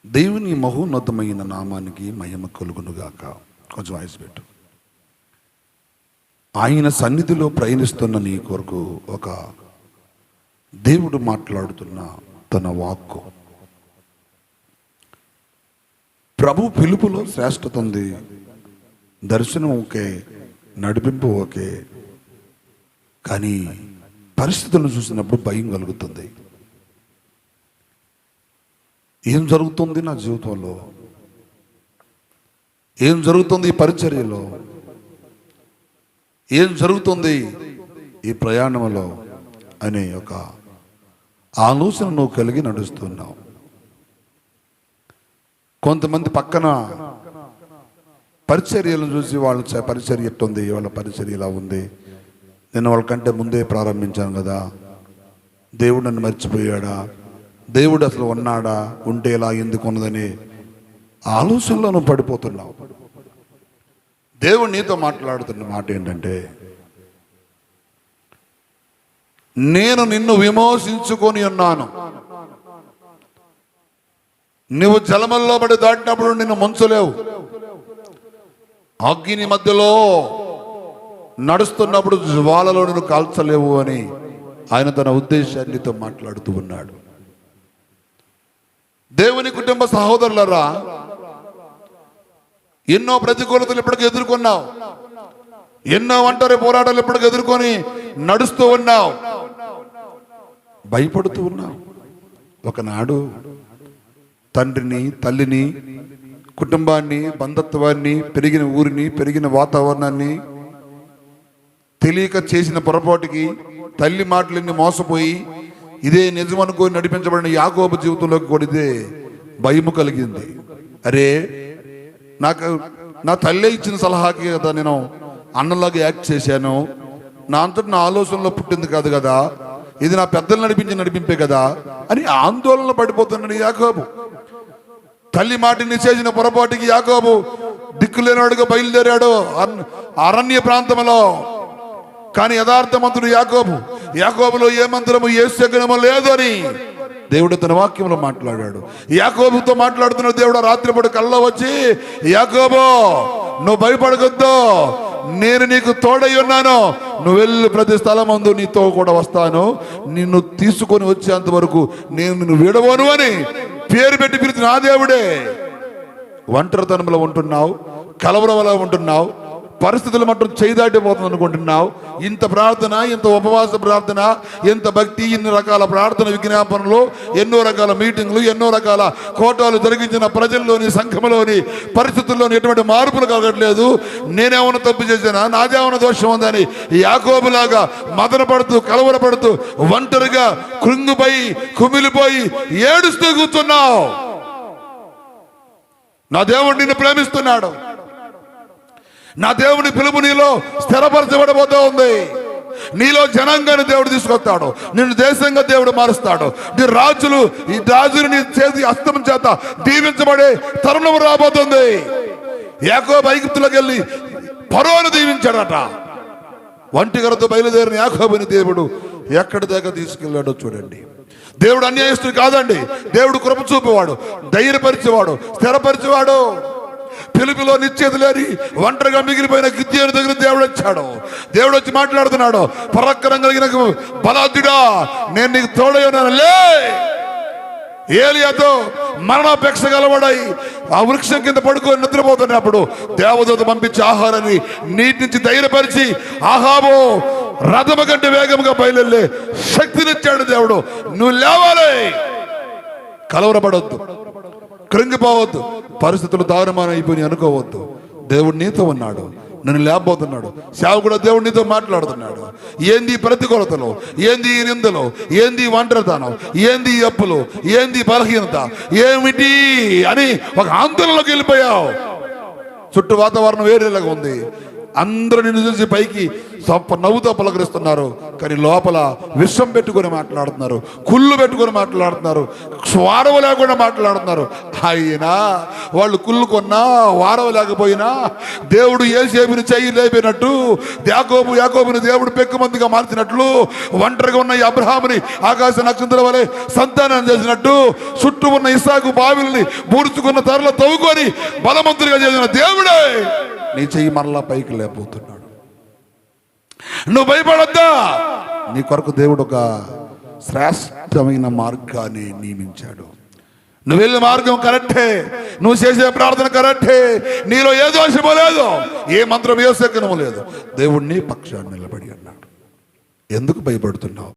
దేవుని మహోన్నతమైన నామానికి మహిమ కలుగునుగాక. కొంచెం వాయిస్ పెట్టు. ఆయన సన్నిధిలో ప్రయాణిస్తున్న నీ కొరకు ఒక దేవుడు మాట్లాడుతున్న తన వాక్కు. ప్రభు పిలుపులో శ్రేష్టత ఉంది. దర్శనం ఓకే, నడిపింపు ఓకే, కానీ పరిస్థితులను చూసినప్పుడు భయం కలుగుతుంది. ఏం జరుగుతుంది నా జీవితంలో, ఏం జరుగుతుంది ఈ పరిచర్యలో, ఏం జరుగుతుంది ఈ ప్రయాణంలో అనే ఒక ఆలోచన నువ్వు కలిగి నడుస్తున్నావు. కొంతమంది పక్కన పరిచర్యలను చూసి వాళ్ళ పరిచర్య ఎట్టుంది, వాళ్ళ పరిచర్య ఇలా ఉంది, నేను వాళ్ళకంటే ముందే ప్రారంభించాను కదా, దేవుడు నన్ను మర్చిపోయాడా, దేవుడు అసలు ఉన్నాడా, ఉంటే ఇలా ఎందుకు ఉన్నదని ఆలోచనలో నువ్వు పడిపోతున్నావు. దేవుడు నీతో మాట్లాడుతున్న మాట ఏంటంటే, నేను నిన్ను విమోచించుకొని ఉన్నాను. నువ్వు జలమల్లో పడి దాటినప్పుడు నిన్ను ముంచలేవు, అగ్ని మధ్యలో నడుస్తున్నప్పుడు జ్వాలలో నిన్ను కాల్చలేవు అని ఆయన తన ఉద్దేశాన్నితో మాట్లాడుతూ ఉన్నాడు. దేవుని కుటుంబ సహోదరులరా, ఎన్నో ప్రతికూలతలు ఇప్పటికి ఎదుర్కొన్నావు, ఎన్నో ఒంటరి పోరాటాలు ఇప్పటికి ఎదుర్కొని నడుస్తూ ఉన్నావు, భయపడుతూ ఉన్నావు. ఒకనాడు తండ్రిని, తల్లిని, కుటుంబాన్ని, బంధుత్వాన్ని, పెరిగిన ఊరిని, పెరిగిన వాతావరణాన్ని తెలియక చేసిన పొరపాటుకి తల్లి మాటలన్నీ మోసపోయి ఇదే నిజం అనుకొని నడిపించబడిన యాకోబు జీవితంలోకి కూడా ఇదే భయము కలిగింది. అరే, నా తల్లి ఇచ్చిన సలహాకి కదా నేను అన్నలాగా యాక్ట్ చేశాను, నా అంతటి నా ఆలోచనలో పుట్టింది కాదు కదా, ఇది నా పెద్దలు నడిపింపే కదా అని ఆందోళన పడిపోతున్నాడు యాకోబు. తల్లి మాటని చేసిన పొరపాటుకి యాకోబు దిక్కులేనాడుగా బయలుదేరాడు అరణ్య ప్రాంతంలో. కానీ యథార్థమంతుడు యాకోబులో ఏ మంత్రము, ఏ శకునము లేదు అని దేవుడు తన వాక్యంలో మాట్లాడాడు. యాకోబుతో మాట్లాడుతున్న దేవుడు రాత్రిపూట కల్లో వచ్చి, యాకోబు నువ్వు భయపడకొద్దు, నేను నీకు తోడై ఉన్నాను, నువ్వు వెళ్ళి ప్రతి స్థలం ముందు నీతో కూడా వస్తాను, నిన్ను తీసుకొని వచ్చేంత వరకు నేను నిన్ను విడవను అని పేరు పెట్టి పిలిచిన ఆ దేవుడే. ఒంటరితనంలో ఉంటున్నావు, కలవరంలో ఉంటున్నావు, పరిస్థితులు మాత్రం చేదాటిపోతుంది అనుకుంటున్నావు. ఇంత ప్రార్థన, ఇంత ఉపవాస ప్రార్థన, ఇంత భక్తి, ఇన్ని రకాల ప్రార్థన విజ్ఞాపనలు, ఎన్నో రకాల మీటింగ్లు, ఎన్నో రకాల కోటాలు జరిగించిన ప్రజల్లోని, సంఘంలోని పరిస్థితుల్లోని ఎటువంటి మార్పులు కలగట్లేదు. నేనేమన్నా తప్పు చేశానా, నాదేమన్నా దోషం ఉందని యాకోబులాగా మదనపడుతూ, కలవరపడుతూ, ఒంటరిగా కృంగిపోయి, కుమిలిపోయి ఏడుస్తూ కూర్చున్నావు. నా దేవుడు నిన్ను ప్రేమిస్తున్నాడు. నా దేవుని పిలుపు నీలో స్థిరపరచబడబోతూ ఉంది. నీలో జనాంగాన్ని దేవుడు తీసుకొస్తాడు, నిన్ను దేశంగా దేవుడు మారుస్తాడు. నీ రాజులు నీ చేతి హస్తం చేత దీవించబడే తరుణం రాబోతుంది. యాకోబు ఐగుప్తులోకి వెళ్ళి ఫరోను దీవించాడట. ఒంటిగరతో బయలుదేరిన యాకోబుని దేవుడు ఎక్కడి దాకా తీసుకెళ్ళాడో చూడండి. దేవుడు అన్యాయస్తుడు కాదండి, దేవుడు కృప చూపేవాడు, ధైర్యపరిచేవాడు, స్థిరపరిచేవాడు. పిలుపులో నిశ్చేత లేని ఒంటరిగా మిగిలిపోయిన గిద్యోను దగ్గర దేవుడు వచ్చాడు. దేవుడు వచ్చి మాట్లాడుతున్నాడు, పరాక్రమం కలిగిన బలాఢ్యుడా, నేను నీకు తోడై ఉన్నాను, లే. ఏలియాతో మరణాపేక్ష గలవాడై ఆ వృక్షం కింద పడుకొని నిద్రపోతున్నప్పుడు దేవదూత పంపించి ఆహారాన్ని నీటి నుంచి ధైర్యపరిచి, ఆహాబో రథము కంటే వేగముగా బయలుదేరే శక్తినిచ్చాడు దేవుడు. నువ్వు లేవాలి, కలవరపడొద్దు, కృంగిపోవద్దు, పరిస్థితులు దారుమానం అయిపోయి అనుకోవద్దు. దేవుడు నీతో ఉన్నాడు, నన్ను లేకపోతున్నాడు. సేవకుడు దేవుడు నీతో మాట్లాడుతున్నాడు. ఏంది ప్రతికూలతలు, ఏంది నిందలు, ఏంది ఒంటరితనం, ఏంది అప్పులు, ఏంది బలహీనత, ఏమిటి అని ఒక ఆందోళనలోకి వెళ్ళిపోయావు. చుట్టూ వాతావరణం వేరేలాగా ఉంది, అందరూ నిన్ను చూసి పైకి నవ్వుతో పలకరిస్తున్నారు, కానీ లోపల విషం పెట్టుకొని మాట్లాడుతున్నారు, కుళ్ళు పెట్టుకొని మాట్లాడుతున్నారు, వారవ లేకుండా మాట్లాడుతున్నారు. అయినా వాళ్ళు కుళ్ళు కొన్నా వారవ లేకపోయినా దేవుడు యోసేపుని చెయ్యి లేపినట్టు, యాకోబుని దేవుడు పెక్కుమందిగా మార్చినట్లు, ఒంటరిగా ఉన్న ఈ అబ్రహాముని ఆకాశ నక్షత్రం వలె సంతానం చేసినట్టు, చుట్టూ ఉన్న ఇస్సాకు బావిల్ని మూర్చుకున్న తరల తవ్వుకొని బలవంతుడిగా చేసిన దేవుడే నీ చెయ్యి మరలా పైకి లేకపోతున్నాడు. నువ్వు భయపడొద్దా, నీ కొరకు దేవుడు ఒక శ్రేష్టమైన మార్గాన్ని నియమించాడు. నువ్వు వెళ్ళిన మార్గం కరెక్టే, నువ్వు చేసే ప్రార్థన కరెక్టే, నీలో ఏ దోషమో లేదు, ఏ మంత్రం ఏ శకనము లేదు. దేవుడు నీ పక్షాన్ని నిలబడి అన్నాడు. ఎందుకు భయపడుతున్నావు?